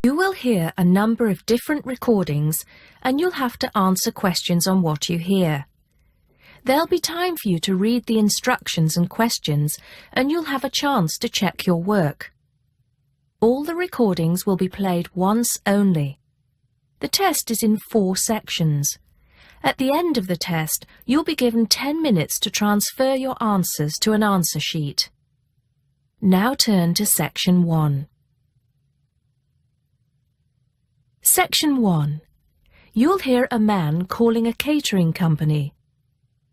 You will hear a number of different recordings and you'll have to answer questions on what you hear. There'll be time for you to read the instructions and questions and you'll have a chance to check your work. All the recordings will be played once only. The test is in 4 sections. At the end of the test, you'll be given 10 minutes to transfer your answers to an answer sheet. Now turn to Section 1. Section 1. You'll hear a man calling a catering company.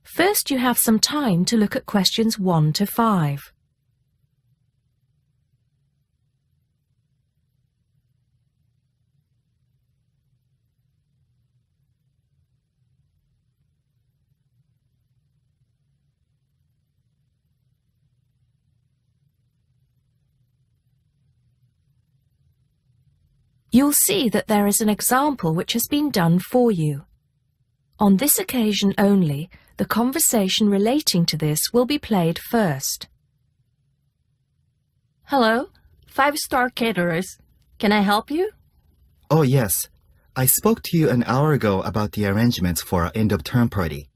First, you have some time to look at questions 1 to 5. You'll see that there is an example which has been done for you. On this occasion only, the conversation relating to this will be played first. Hello, 5-star caterers. Can I help you? Oh, yes. I spoke to you an hour ago about the arrangements for our end-of-term party.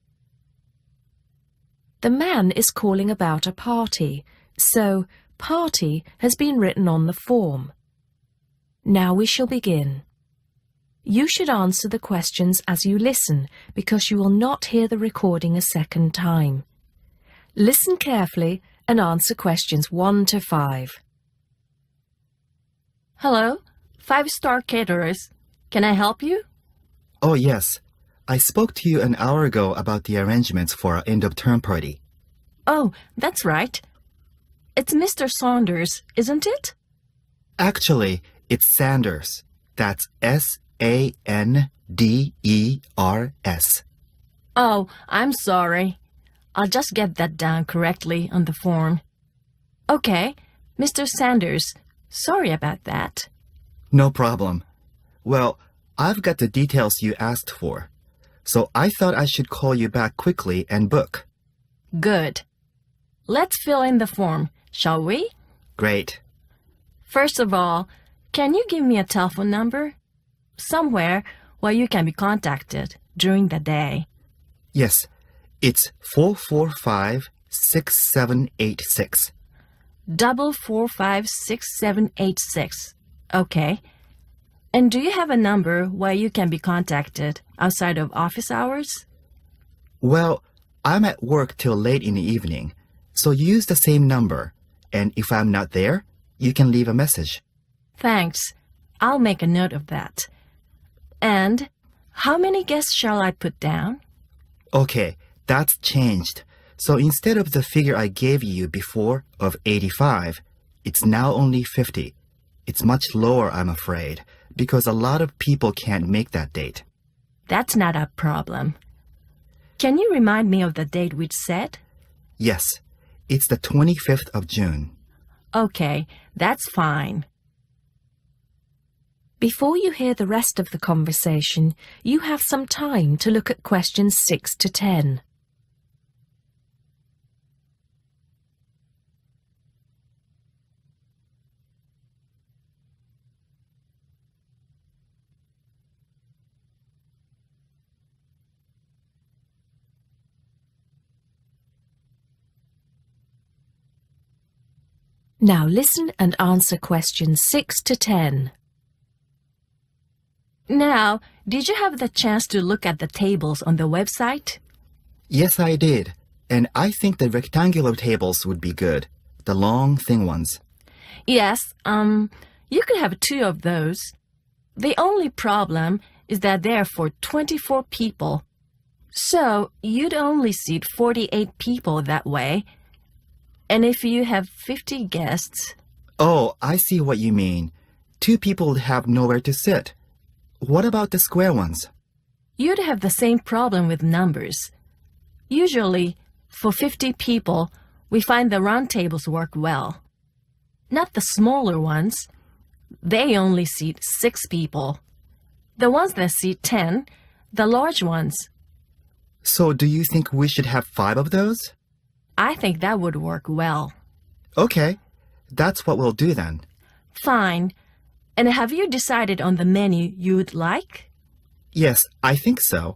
The man is calling about a party, so party has been written on the form. Now we shall begin. You should answer the questions as you listen because you will not hear the recording a second time. Listen carefully and answer questions 1 to 5. Hello, 5-star caterers. Can I help you? Oh, yes. I spoke to you an hour ago about the arrangements for our end-of-term party. Oh, that's right. It's Mr. Saunders, isn't it? Actually, it's Sanders. That's S-A-N-D-E-R-S. Oh, I'm sorry. I'll just get that down correctly on the form. Okay, Mr. Sanders, sorry about that. No problem. Well, I've got the details you asked for, so I thought I should call you back quickly and book. Good. Let's fill in the form, shall we? Great. First of all, can you give me a telephone number? Somewhere where you can be contacted during the day. Yes, it's 445-6786. 445-6786. Okay. And do you have a number where you can be contacted outside of office hours? Well, I'm at work till late in the evening, so use the same number, and if I'm not there, you can leave a message. Thanks. I'll make a note of that. And how many guests shall I put down? Okay, that's changed. So instead of the figure I gave you before of 85, it's now only 50. It's much lower, I'm afraid, because a lot of people can't make that date. That's not a problem. Can you remind me of the date we'd set? Yes, it's the 25th of June. Okay, that's fine. Before you hear the rest of the conversation, you have some time to look at questions 6 to 10. Now listen and answer questions 6 to 10. Now, did you have the chance to look at the tables on the website? Yes, I did. And I think the rectangular tables would be good. The long, thin ones. Yes, you could have 2 of those. The only problem is that they're for 24 people. So, you'd only seat 48 people that way. And if you have 50 guests... Oh, I see what you mean. 2 people would have nowhere to sit. What about the square ones? You'd have the same problem with numbers. Usually, for 50 people, we find the round tables work well. Not the smaller ones. They only seat 6 people. The ones that seat 10, the large ones. So do you think we should have 5 of those? I think that would work well. Okay, that's what we'll do then. Fine. And have you decided on the menu you'd like? Yes, I think so.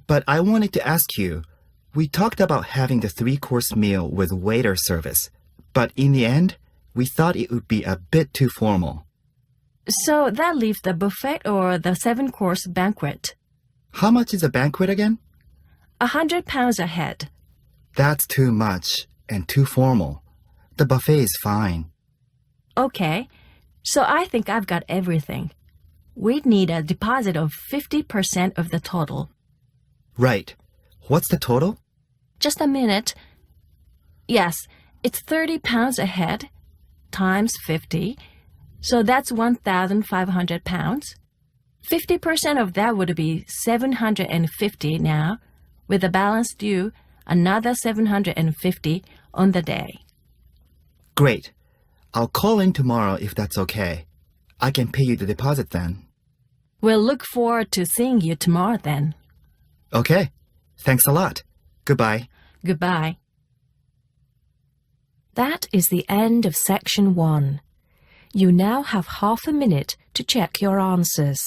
But I wanted to ask you, we talked about having the 3-course meal with waiter service, but in the end, we thought it would be a bit too formal. So that leaves the buffet or the 7-course banquet. How much is a banquet again? £100 a head. That's too much and too formal. The buffet is fine. Okay, so I think I've got everything. We'd need a deposit of 50% of the total. Right. What's the total? Just a minute. Yes, it's £30 a head times 50. So that's £1,500. 50% of that would be $750 now, with the balance due another $750 on the day. Great. I'll call in tomorrow if that's okay. I can pay you the deposit then. We'll look forward to seeing you tomorrow then. Okay. Thanks a lot. Goodbye. Goodbye. That is the end of section 1. You now have half a minute to check your answers.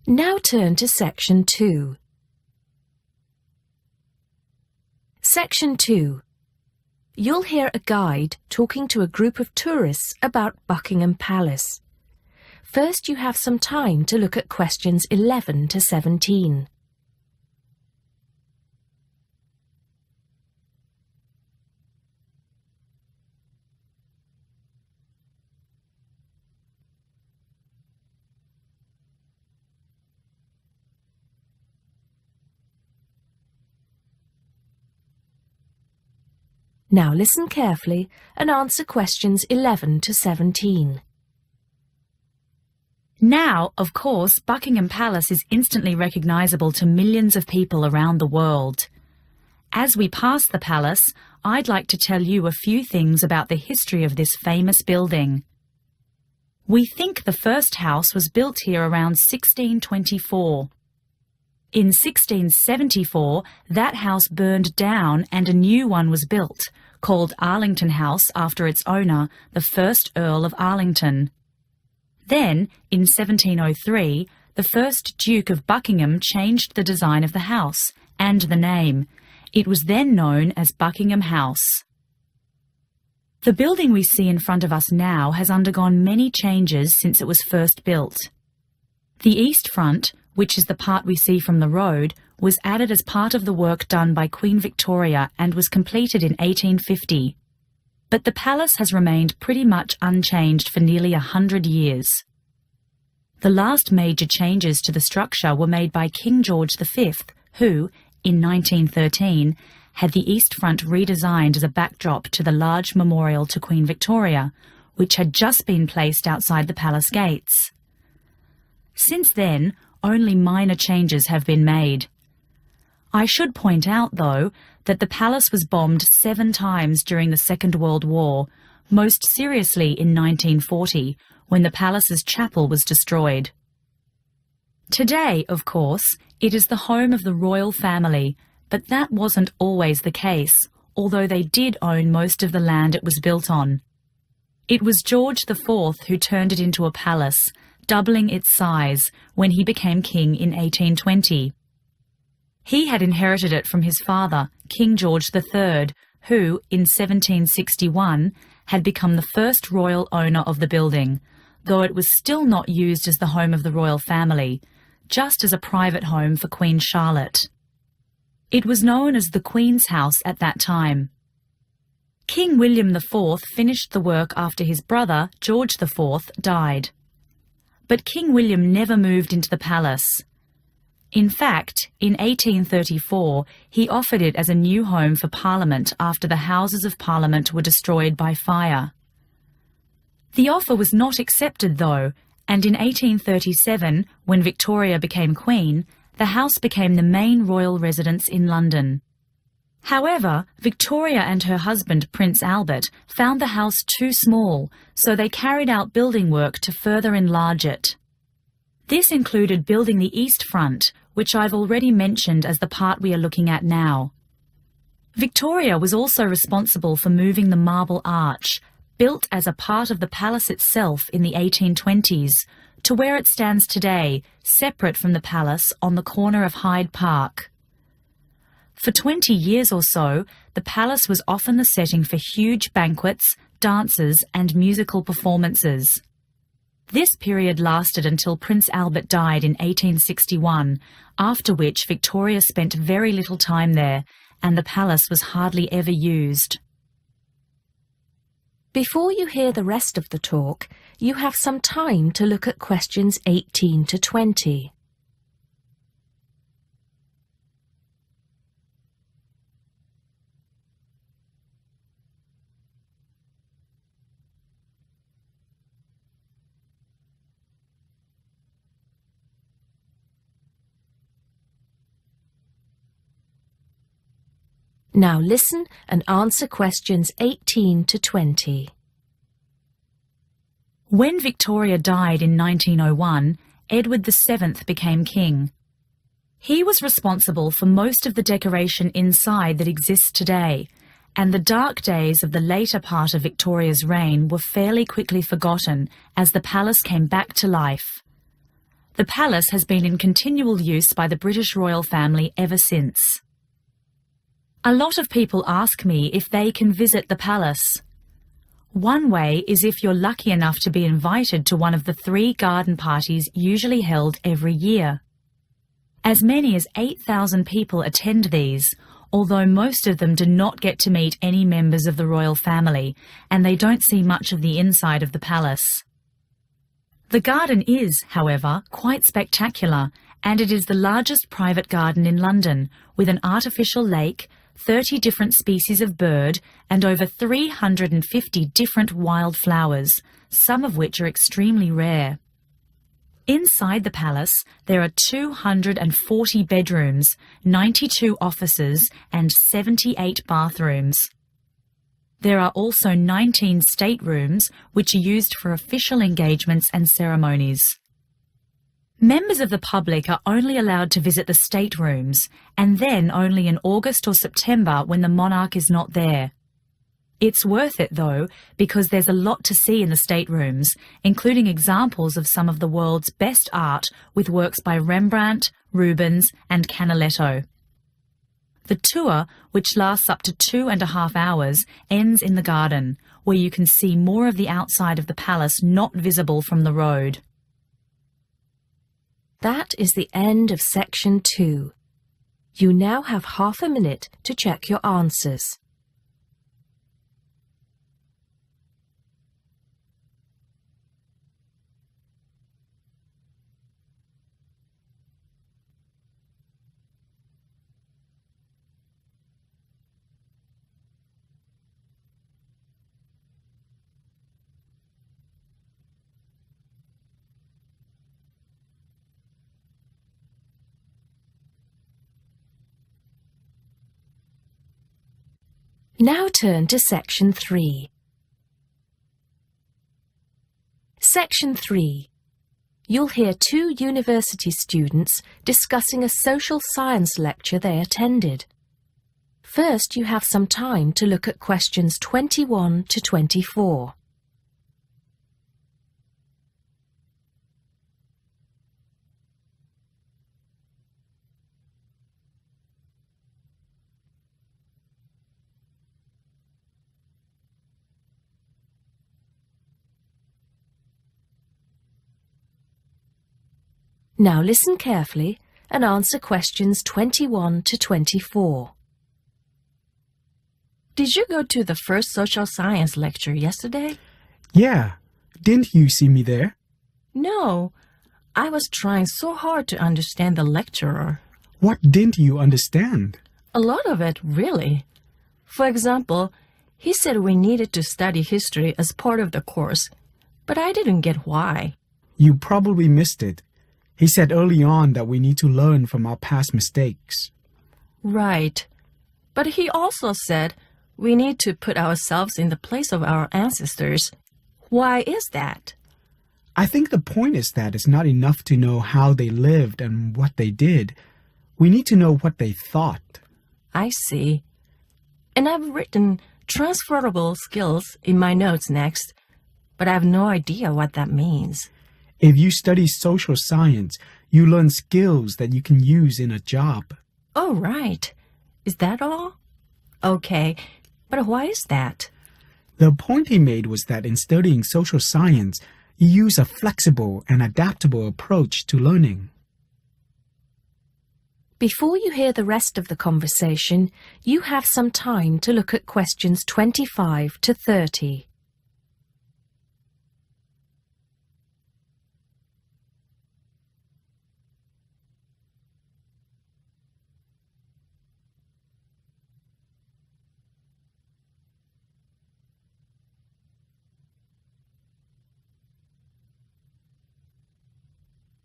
Now turn to section 2. Section 2. You'll hear a guide talking to a group of tourists about Buckingham Palace. First, you have some time to look at questions 11 to 17. Now listen carefully and answer questions 11 to 17. Now, of course, Buckingham Palace is instantly recognisable to millions of people around the world. As we pass the palace, I'd like to tell you a few things about the history of this famous building. We think the first house was built here around 1624. In 1674, that house burned down and a new one was built, called Arlington House after its owner, the first Earl of Arlington. Then, in 1703, the first Duke of Buckingham changed the design of the house and the name. It was then known as Buckingham House. The building we see in front of us now has undergone many changes since it was first built. The east front, which is the part we see from the road, was added as part of the work done by Queen Victoria and was completed in 1850. But the palace has remained pretty much unchanged for nearly 100 years. The last major changes to the structure were made by King George V, who, in 1913, had the east front redesigned as a backdrop to the large memorial to Queen Victoria, which had just been placed outside the palace gates. Since then, only minor changes have been made. I should point out, though, that the palace was bombed 7 times during the Second World War, most seriously in 1940, when the palace's chapel was destroyed. Today, of course, it is the home of the royal family, but that wasn't always the case, although they did own most of the land it was built on. It was George IV who turned it into a palace, doubling its size when he became king in 1820. He had inherited it from his father, King George III, who, in 1761, had become the first royal owner of the building, though it was still not used as the home of the royal family, just as a private home for Queen Charlotte. It was known as the Queen's House at that time. King William IV finished the work after his brother, George IV, died. But King William never moved into the palace. In fact, in 1834, he offered it as a new home for Parliament after the Houses of Parliament were destroyed by fire. The offer was not accepted, though, and in 1837, when Victoria became Queen, the house became the main royal residence in London. However, Victoria and her husband, Prince Albert, found the house too small, so they carried out building work to further enlarge it. This included building the east front, which I've already mentioned as the part we are looking at now. Victoria was also responsible for moving the Marble Arch, built as a part of the palace itself in the 1820s, to where it stands today, separate from the palace on the corner of Hyde Park. For 20 years or so, the palace was often the setting for huge banquets, dances, and musical performances. This period lasted until Prince Albert died in 1861, after which Victoria spent very little time there, and the palace was hardly ever used. Before you hear the rest of the talk, you have some time to look at questions 18 to 20. Now listen and answer questions 18 to 20. When Victoria died in 1901, Edward VII became king. He was responsible for most of the decoration inside that exists today, and the dark days of the later part of Victoria's reign were fairly quickly forgotten as the palace came back to life. The palace has been in continual use by the British royal family ever since. A lot of people ask me if they can visit the palace. One way is if you're lucky enough to be invited to one of the 3 garden parties usually held every year. As many as 8,000 people attend these, although most of them do not get to meet any members of the royal family, and they don't see much of the inside of the palace. The garden is, however, quite spectacular, and it is the largest private garden in London, with an artificial lake, 30 different species of bird, and over 350 different wild flowers, some of which are extremely rare. Inside the palace, there are 240 bedrooms, 92 offices, and 78 bathrooms. There are also 19 staterooms, which are used for official engagements and ceremonies. Members of the public are only allowed to visit the staterooms, and then only in August or September when the monarch is not there. It's worth it, though, because there's a lot to see in the staterooms, including examples of some of the world's best art with works by Rembrandt, Rubens, and Canaletto. The tour, which lasts up to 2.5 hours, ends in the garden, where you can see more of the outside of the palace not visible from the road. That is the end of section 2. You now have half a minute to check your answers. Now turn to Section 3. Section 3. You'll hear 2 university students discussing a social science lecture they attended. First, you have some time to look at questions 21 to 24. Now listen carefully and answer questions 21 to 24. Did you go to the first social science lecture yesterday? Yeah. Didn't you see me there? No. I was trying so hard to understand the lecturer. What didn't you understand? A lot of it, really. For example, he said we needed to study history as part of the course, But I didn't get why. You probably missed it. He said early on that we need to learn from our past mistakes. Right. But he also said we need to put ourselves in the place of our ancestors. Why is that? I think the point is that it's not enough to know how they lived and what they did. We need to know what they thought. I see. And I've written transferable skills in my notes next, but I have no idea what that means. If you study social science, you learn skills that you can use in a job. Oh, right. Is that all? Okay, but why is that? The point he made was that in studying social science, you use a flexible and adaptable approach to learning. Before you hear the rest of the conversation, you have some time to look at questions 25 to 30.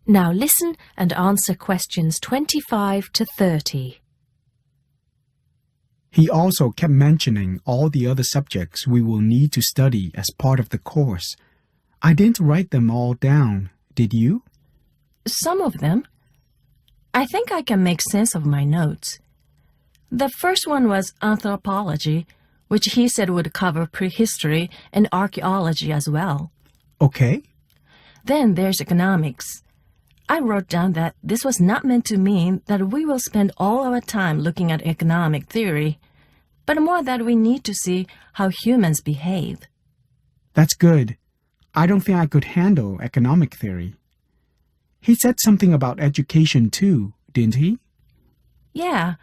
Now listen and answer questions 25 to 30. He also kept mentioning all the other subjects we will need to study as part of the course. I didn't write them all down, did you? Some of them. I think I can make sense of my notes. The first one was anthropology, which he said would cover prehistory and archaeology as well. Okay. Then there's economics. I wrote down that this was not meant to mean that we will spend all our time looking at economic theory, but more that we need to see how humans behave. That's good. I don't think I could handle economic theory. He said something about education too, didn't he? Yeah.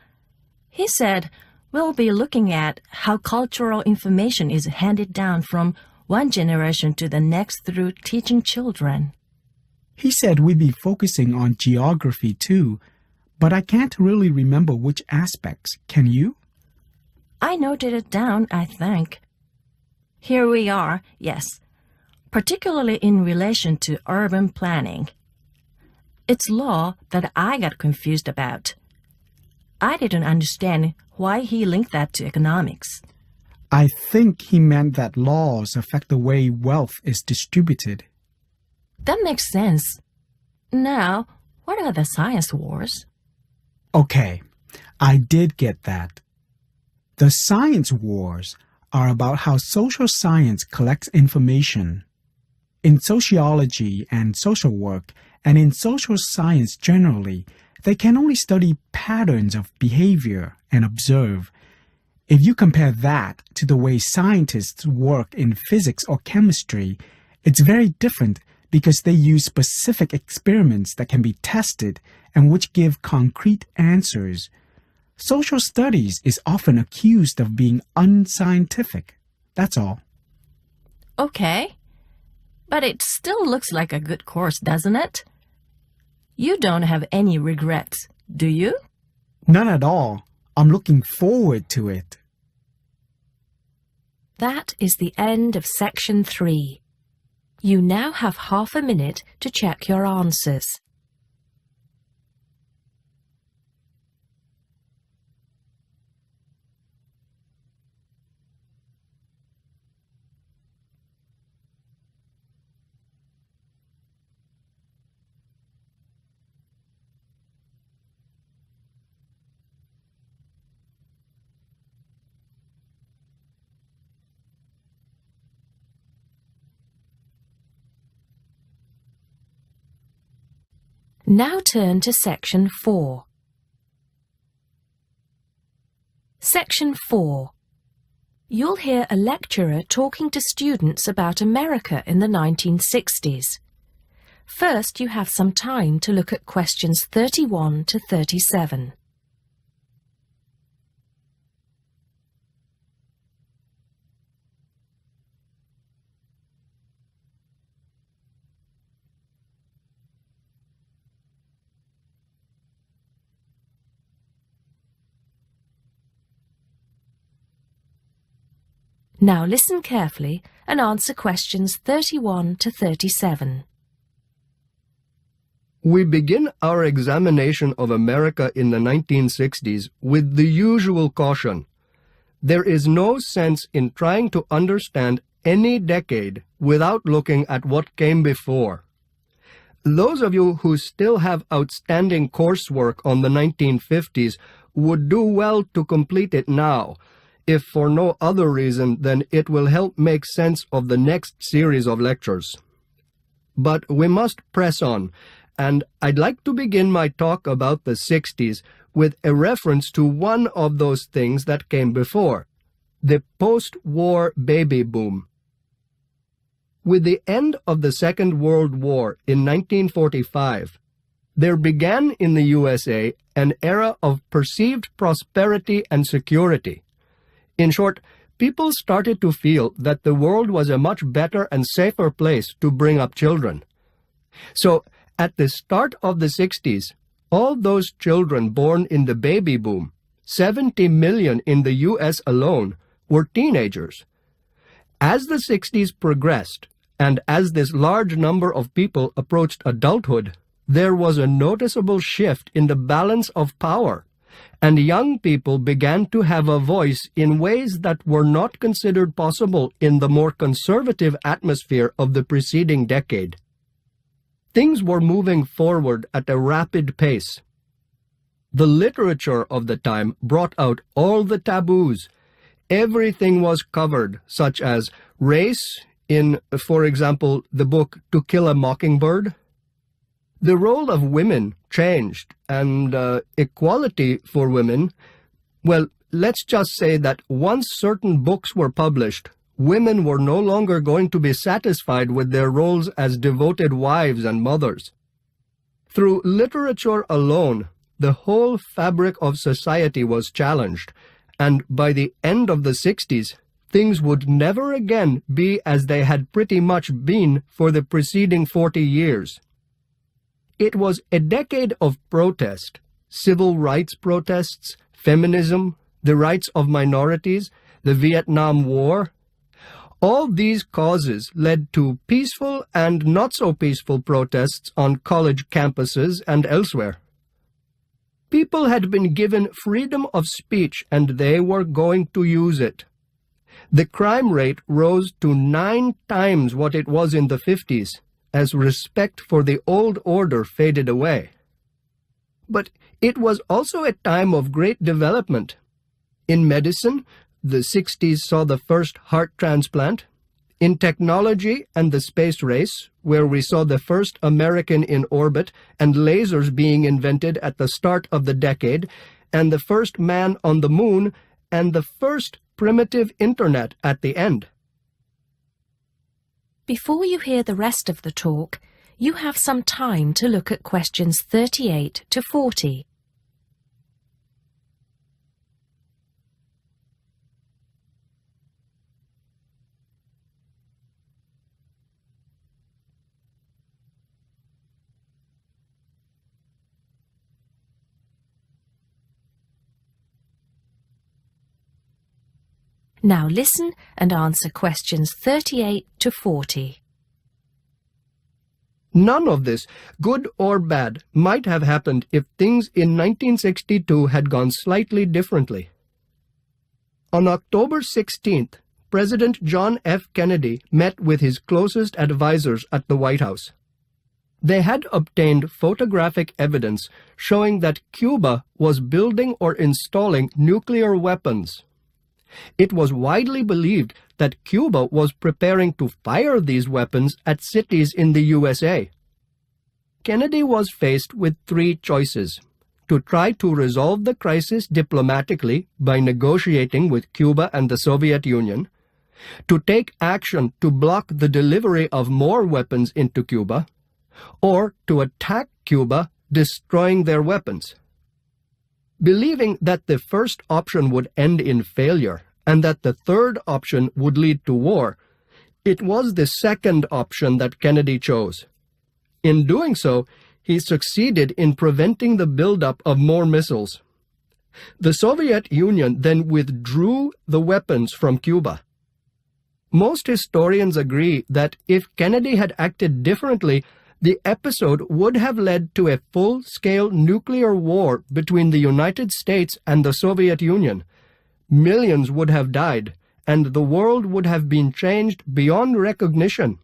He said we'll be looking at how cultural information is handed down from one generation to the next through teaching children. He said we'd be focusing on geography too, but I can't really remember which aspects. Can you? I noted it down, I think. Here we are, yes, particularly in relation to urban planning. It's law that I got confused about. I didn't understand why he linked that to economics. I think he meant that laws affect the way wealth is distributed. That makes sense. Now, what are the science wars? Okay, I did get that. The science wars are about how social science collects information. In sociology and social work, and in social science generally, they can only study patterns of behavior and observe. If you compare that to the way scientists work in physics or chemistry, it's very different because they use specific experiments that can be tested and which give concrete answers. Social studies is often accused of being unscientific. That's all. Okay. But it still looks like a good course, doesn't it? You don't have any regrets, do you? None at all. I'm looking forward to it. That is the end of section 3. You now have half a minute to check your answers. Now turn to section 4. Section 4. You'll hear a lecturer talking to students about America in the 1960s. First, you have some time to look at questions 31 to 37. Now listen carefully and answer questions 31 to 37. We begin our examination of America in the 1960s with the usual caution. There is no sense in trying to understand any decade without looking at what came before. Those of you who still have outstanding coursework on the 1950s would do well to complete it now, if for no other reason than it will help make sense of the next series of lectures. But we must press on, and I'd like to begin my talk about the 60s with a reference to one of those things that came before, the post-war baby boom. With the end of the Second World War in 1945, there began in the USA an era of perceived prosperity and security. In short, people started to feel that the world was a much better and safer place to bring up children. So, at the start of the 60s, all those children born in the baby boom, 70 million in the US alone, were teenagers. As the 60s progressed, and as this large number of people approached adulthood, there was a noticeable shift in the balance of power, and young people began to have a voice in ways that were not considered possible in the more conservative atmosphere of the preceding decade. Things were moving forward at a rapid pace. The literature of the time brought out all the taboos. Everything was covered, such as race, in, for example, the book To Kill a Mockingbird. The role of women changed, and equality for women, well, let's just say that once certain books were published, women were no longer going to be satisfied with their roles as devoted wives and mothers. Through literature alone, the whole fabric of society was challenged, and by the end of the 60s, things would never again be as they had pretty much been for the preceding 40 years. It was a decade of protest, civil rights protests, feminism, the rights of minorities, the Vietnam War. All these causes led to peaceful and not so peaceful protests on college campuses and elsewhere. People had been given freedom of speech and they were going to use it. The crime rate rose to 9 times what it was in the 50s, as respect for the old order faded away. But it was also a time of great development. In medicine, the 60s saw the first heart transplant. In technology and the space race, where we saw the first American in orbit and lasers being invented at the start of the decade, and the first man on the moon, and the first primitive internet at the end. Before you hear the rest of the talk, you have some time to look at questions 38 to 40. Now listen and answer questions 38 to 40. None of this, good or bad, might have happened if things in 1962 had gone slightly differently. On October 16th, President John F. Kennedy met with his closest advisors at the White House. They had obtained photographic evidence showing that Cuba was building or installing nuclear weapons. It was widely believed that Cuba was preparing to fire these weapons at cities in the USA. Kennedy was faced with 3 choices: to try to resolve the crisis diplomatically by negotiating with Cuba and the Soviet Union, to take action to block the delivery of more weapons into Cuba, or to attack Cuba, destroying their weapons. Believing that the first option would end in failure and that the third option would lead to war, it was the second option that Kennedy chose. In doing so, he succeeded in preventing the buildup of more missiles. The Soviet Union then withdrew the weapons from Cuba. Most historians agree that if Kennedy had acted differently, the episode would have led to a full-scale nuclear war between the United States and the Soviet Union. Millions would have died, and the world would have been changed beyond recognition.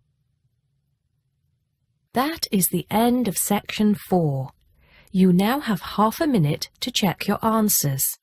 That is the end of section 4. You now have half a minute to check your answers.